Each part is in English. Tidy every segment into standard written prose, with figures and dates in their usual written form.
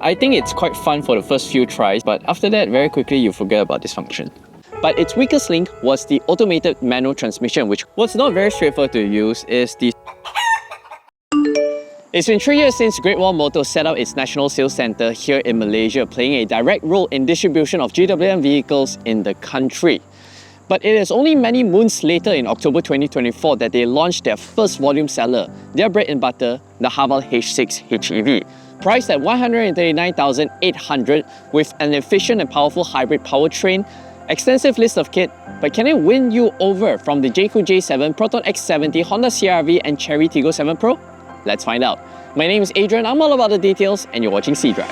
I think it's quite fun for the first few tries, but after that, very quickly you forget about this function. But its weakest link was the automated manual transmission, which what's not very straightforward to use is the... It's been 3 years since Great Wall Motor set up its national sales centre here in Malaysia, playing a direct role in distribution of GWM vehicles in the country. But it is only many moons later in October 2024 that they launched their first volume seller, their bread and butter, the Haval H6 HEV. Priced at 139,800 with an efficient and powerful hybrid powertrain, extensive list of kit, but can it win you over from the Jayco J7, Proton X70, Honda CR-V and Chery Tiggo 7 Pro? Let's find out. My name is Adrian, I'm all about the details and you're watching cDrive.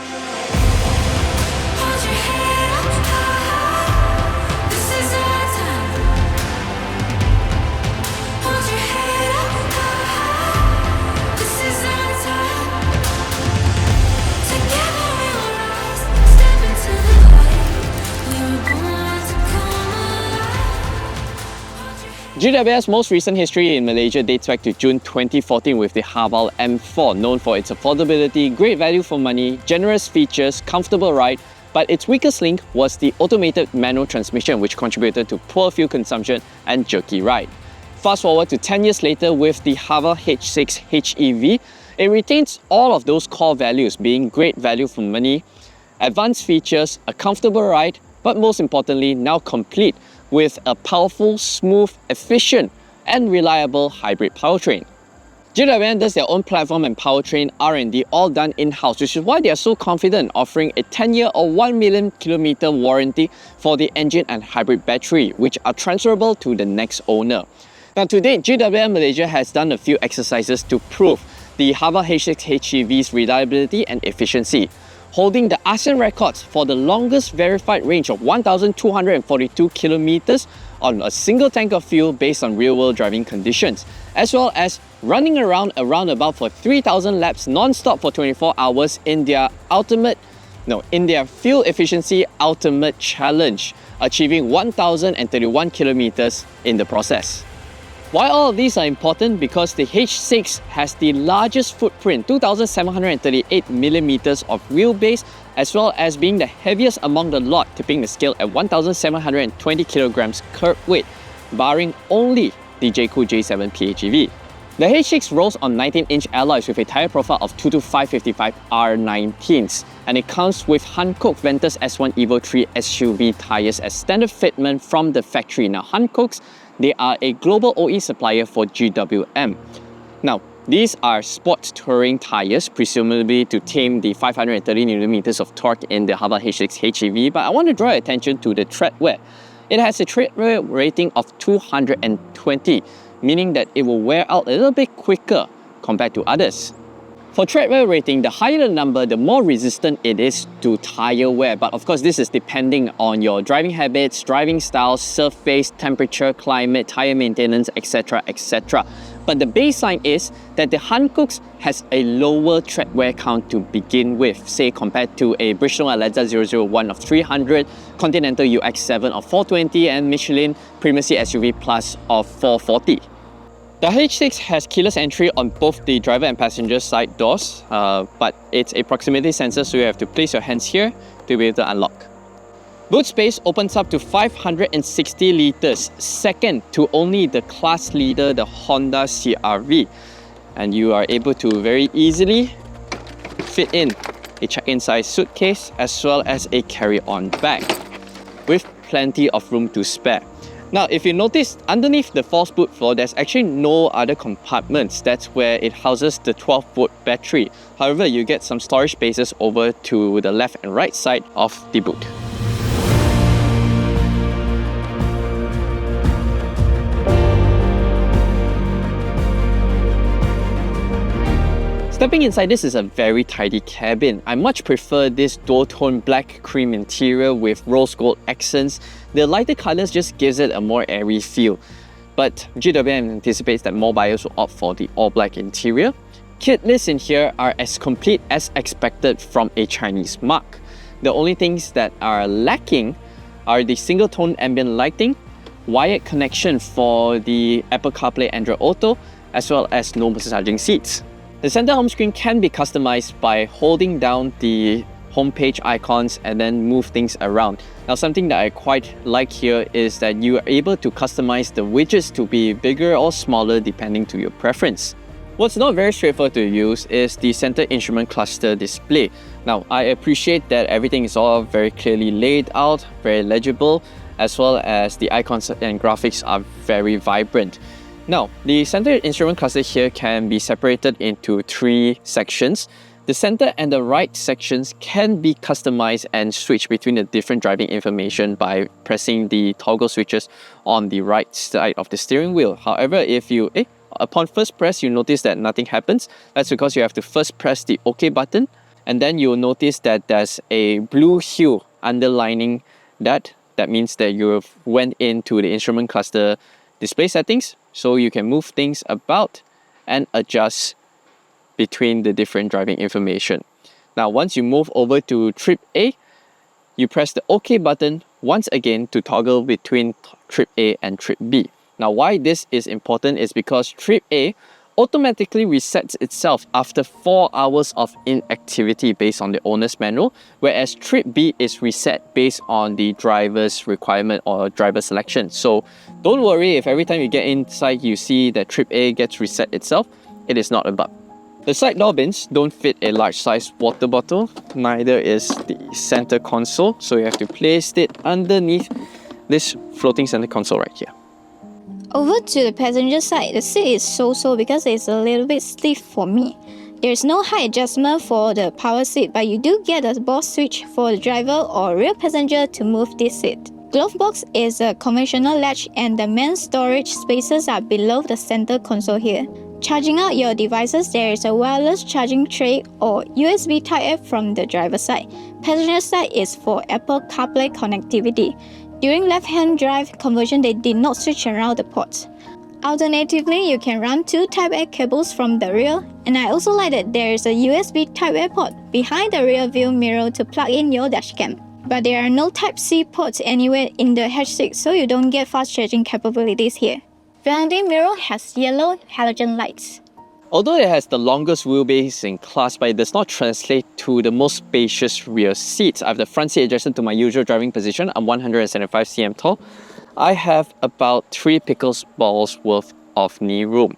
GWM's most recent history in Malaysia dates back to June 2014 with the Haval M4, known for its affordability, great value for money, generous features, comfortable ride, but its weakest link was the automated manual transmission, which contributed to poor fuel consumption and jerky ride. Fast forward to 10 years later with the Haval H6 HEV, it retains all of those core values, being great value for money, advanced features, a comfortable ride, but most importantly, now complete with a powerful, smooth, efficient and reliable hybrid powertrain. GWM does their own platform and powertrain R&D all done in-house, which is why they are so confident offering a 10-year or 1 million kilometer warranty for the engine and hybrid battery, which are transferable to the next owner. Now to date, GWM Malaysia has done a few exercises to prove the Haval H6 HEV's reliability and efficiency, holding the ASEAN records for the longest verified range of 1,242 kilometers on a single tank of fuel based on real-world driving conditions, as well as running around a roundabout for 3,000 laps non-stop for 24 hours in their fuel efficiency ultimate challenge, achieving 1,031 kilometers in the process. Why all of these are important? Because the H6 has the largest footprint, 2,738 millimeters of wheelbase, as well as being the heaviest among the lot, tipping the scale at 1,720 kilograms curb weight, barring only the Jayco J7 PHEV. The H6 rolls on 19-inch alloys with a tyre profile of 225/55 R19s, and it comes with Hankook Ventus S1 Evo 3 SUV tyres as standard fitment from the factory. Now, Hankook's, they are a global OE supplier for GWM. Now, these are sports touring tyres, presumably to tame the 530 Nm of torque in the Haval H6 HEV, but I want to draw your attention to the tread wear. It has a tread wear rating of 220, meaning that it will wear out a little bit quicker compared to others. For tread wear rating, the higher the number, the more resistant it is to tyre wear. But of course, this is depending on your driving habits, driving styles, surface, temperature, climate, tyre maintenance, etc, etc. But the baseline is that the Hankook's has a lower tread wear count to begin with, say compared to a Bridgestone Alenza 001 of 300, Continental UX7 of 420 and Michelin Primacy SUV Plus of 440. The H6 has keyless entry on both the driver and passenger side doors, but it's a proximity sensor, so you have to place your hands here to be able to unlock. Boot space opens up to 560 litres, second to only the class leader, the Honda CR-V. And you are able to very easily fit in a check-in size suitcase as well as a carry-on bag with plenty of room to spare. Now, if you notice, underneath the false boot floor, there's actually no other compartments. That's where it houses the 12-volt battery. However, you get some storage spaces over to the left and right side of the boot. Stepping inside, this is a very tidy cabin. I much prefer this dual-tone black cream interior with rose gold accents. The lighter colours just gives it a more airy feel. But GWM anticipates that more buyers will opt for the all-black interior. Kit lists in here are as complete as expected from a Chinese marque. The only things that are lacking are the single-tone ambient lighting, wired connection for the Apple CarPlay Android Auto, as well as no massaging seats. The center home screen can be customized by holding down the homepage icons and then move things around. Now, something that I quite like here is that you are able to customize the widgets to be bigger or smaller depending to your preference. What's not very straightforward to use is the center instrument cluster display. Now, I appreciate that everything is all very clearly laid out, very legible, as well as the icons and graphics are very vibrant. Now, the center instrument cluster here can be separated into 3 sections. The center and the right sections can be customized and switched between the different driving information by pressing the toggle switches on the right side of the steering wheel. However, if you upon first press, you notice that nothing happens. That's because you have to first press the OK button, and then you'll notice that there's a blue hue underlining that. That means that you went into the instrument cluster display settings, so you can move things about and adjust between the different driving information. Now, once you move over to trip A, you press the OK button once again to toggle between trip A and trip B. Now, why this is important is because trip A automatically resets itself after 4 hours of inactivity based on the owner's manual, whereas trip B is reset based on the driver's requirement or driver selection. So don't worry if every time you get inside you see that trip A gets reset itself. It is not a bug. The side door bins don't fit a large size water bottle, neither is the center console, so you have to place it underneath this floating center console right here. Over to the passenger side, the seat is so-so because it's a little bit stiff for me. There's no height adjustment for the power seat, but you do get a BOSS switch for the driver or rear passenger to move this seat. Glove box is a conventional latch and the main storage spaces are below the center console here. Charging out your devices, there is a wireless charging tray or USB Type-A from the driver's side. Passenger side is for Apple CarPlay connectivity. During left-hand drive conversion, they did not switch around the ports. Alternatively, you can run 2 Type-A cables from the rear, and I also like that there is a USB Type-A port behind the rear view mirror to plug in your dashcam. But there are no Type-C ports anywhere in the H6, so you don't get fast charging capabilities here. Vanity mirror has yellow halogen lights. Although it has the longest wheelbase in class, but it does not translate to the most spacious rear seats. I have the front seat adjusted to my usual driving position. I'm 175 cm tall. I have about 3 pickles balls worth of knee room.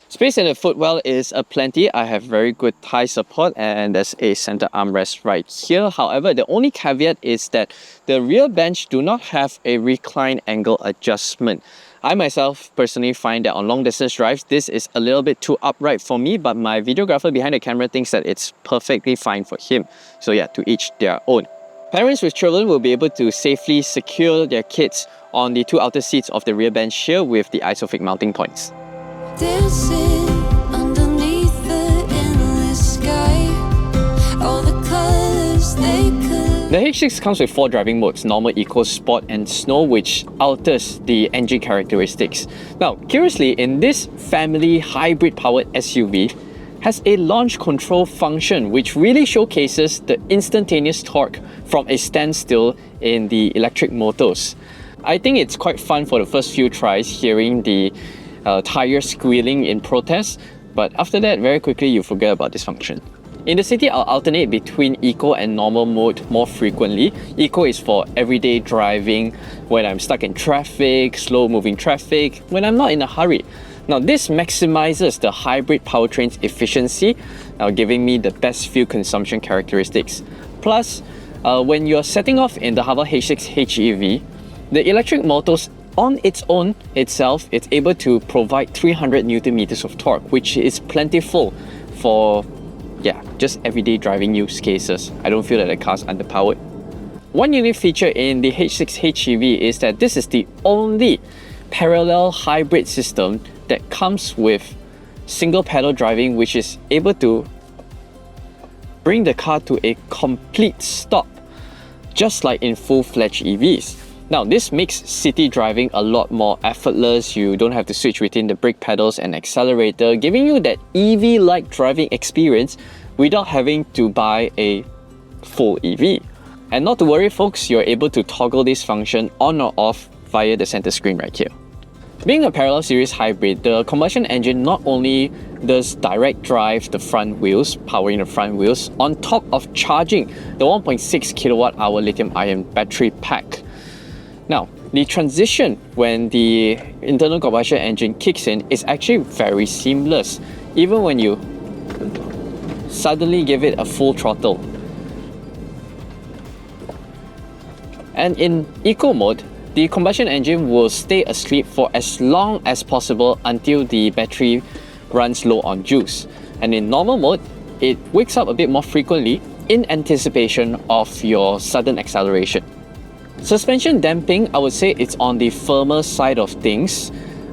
Space in the footwell is aplenty. I have very good thigh support and there's a center armrest right here. However, the only caveat is that the rear bench do not have a recline angle adjustment. I myself personally find that on long distance drives, this is a little bit too upright for me, but my videographer behind the camera thinks that it's perfectly fine for him. So yeah, to each their own. Parents with children will be able to safely secure their kids on the 2 outer seats of the rear bench here with the ISOFIX mounting points. Dancing underneath the endless sky, all the colors they could. The H6 comes with 4 driving modes: Normal, Eco, Sport and Snow, which alters the engine characteristics. Now, curiously, in this family hybrid powered SUV, has a launch control function which really showcases the instantaneous torque from a standstill in the electric motors. I think it's quite fun for the first few tries hearing the tire squealing in protest, but after that, very quickly you forget about this function. In the city, I'll alternate between Eco and Normal mode more frequently. Eco is for everyday driving, when I'm stuck in traffic, slow moving traffic, when I'm not in a hurry. Now, this maximizes the hybrid powertrain's efficiency, giving me the best fuel consumption characteristics. Plus, when you're setting off in the Haval H6 HEV, the electric motors on its own itself, it's able to provide 300 Newton meters of torque, which is plentiful for just everyday driving use cases. I don't feel that the car's underpowered. One unique feature in the H6 HEV is that this is the only parallel hybrid system that comes with single pedal driving, which is able to bring the car to a complete stop, just like in full-fledged EVs. Now, this makes city driving a lot more effortless. You don't have to switch between the brake pedals and accelerator, giving you that EV-like driving experience without having to buy a full EV. And not to worry folks, you're able to toggle this function on or off via the center screen right here. Being a parallel series hybrid, the combustion engine not only does direct drive the front wheels, powering the front wheels, on top of charging the 1.6 kilowatt hour lithium-ion battery pack. Now, the transition when the internal combustion engine kicks in is actually very seamless, even when you suddenly give it a full throttle. And in eco mode, the combustion engine will stay asleep for as long as possible until the battery runs low on juice. And in normal mode, it wakes up a bit more frequently in anticipation of your sudden acceleration. Suspension damping, I would say it's on the firmer side of things.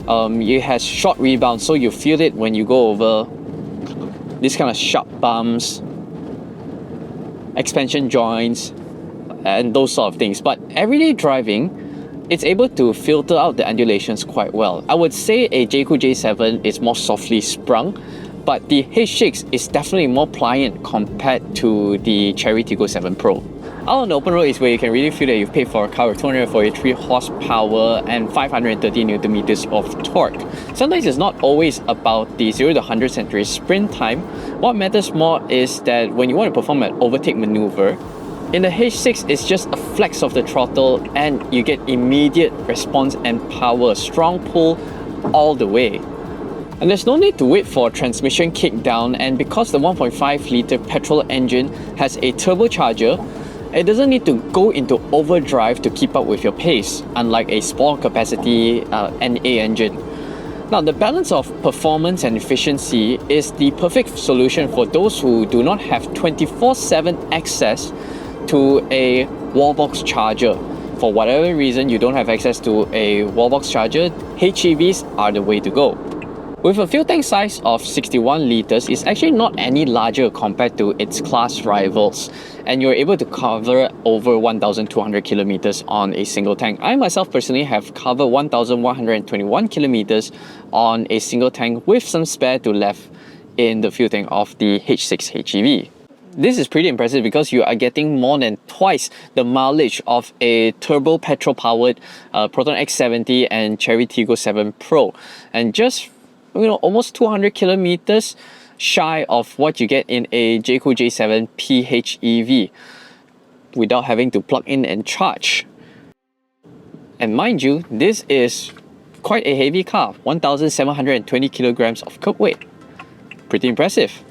It has short rebound, so you feel it when you go over this kind of sharp bumps, expansion joints, and those sort of things. But everyday driving, it's able to filter out the undulations quite well. I would say a Jayco J7 is more softly sprung, but the H6 is definitely more pliant compared to the Chery Tiggo 7 Pro. Out on the open road is where you can really feel that you've paid for a car with 243 horsepower and 530 Newton meters of torque. Sometimes it's not always about the 0 to 100 centimeters sprint time. What matters more is that when you want to perform an overtake maneuver, in the H6, it's just a flex of the throttle and you get immediate response and power, strong pull all the way. And there's no need to wait for a transmission kickdown, and because the 1.5 litre petrol engine has a turbocharger, it doesn't need to go into overdrive to keep up with your pace, unlike a small capacity NA engine. Now, the balance of performance and efficiency is the perfect solution for those who do not have 24/7 access to a wallbox charger. For whatever reason you don't have access to a wallbox charger, HEVs are the way to go. With a fuel tank size of 61 litres, it's actually not any larger compared to its class rivals, and you're able to cover over 1,200 kilometers on a single tank. I myself personally have covered 1,121 kilometers on a single tank with some spare to left in the fuel tank of the H6 HEV. This is pretty impressive because you are getting more than twice the mileage of a turbo petrol-powered Proton X70 and Chery Tiggo 7 Pro, and just almost 200 kilometers shy of what you get in a Jayco J7 PHEV without having to plug in and charge. And mind you, this is quite a heavy car, 1,720 kilograms of curb weight. Pretty impressive.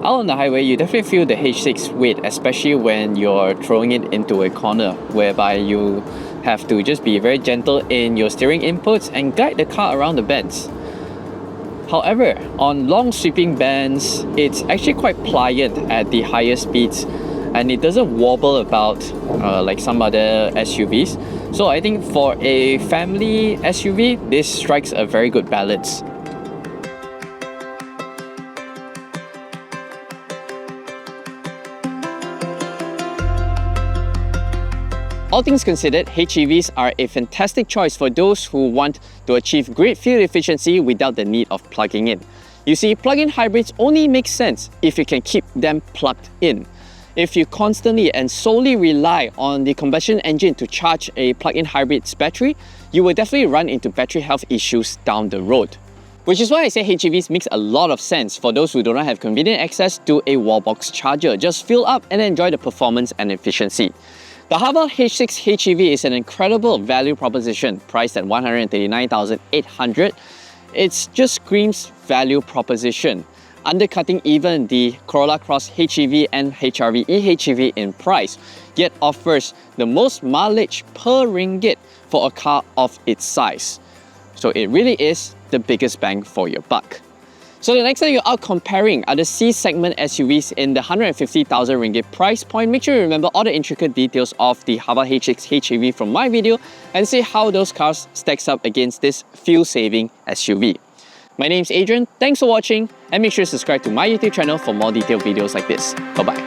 Out on the highway, you definitely feel the H6 weight, especially when you're throwing it into a corner, whereby you have to just be very gentle in your steering inputs and guide the car around the bends. However, on long sweeping bends, it's actually quite pliant at the higher speeds, and it doesn't wobble about like some other SUVs. So I think for a family SUV, this strikes a very good balance. All things considered, HEVs are a fantastic choice for those who want to achieve great fuel efficiency without the need of plugging in. You see, plug-in hybrids only make sense if you can keep them plugged in. If you constantly and solely rely on the combustion engine to charge a plug-in hybrid's battery, you will definitely run into battery health issues down the road. Which is why I say HEVs makes a lot of sense for those who do not have convenient access to a wallbox charger. Just fill up and enjoy the performance and efficiency. The Haval H6 HEV is an incredible value proposition, priced at $139,800. It just screams value proposition, undercutting even the Corolla Cross HEV and HRV eHEV in price, yet offers the most mileage per ringgit for a car of its size. So it really is the biggest bang for your buck. So the next time you're out comparing other C-segment SUVs in the 150,000 ringgit price point, make sure you remember all the intricate details of the Haval H6 HEV from my video and see how those cars stacks up against this fuel-saving SUV. My name's Adrian, thanks for watching, and make sure to subscribe to my YouTube channel for more detailed videos like this. Bye-bye.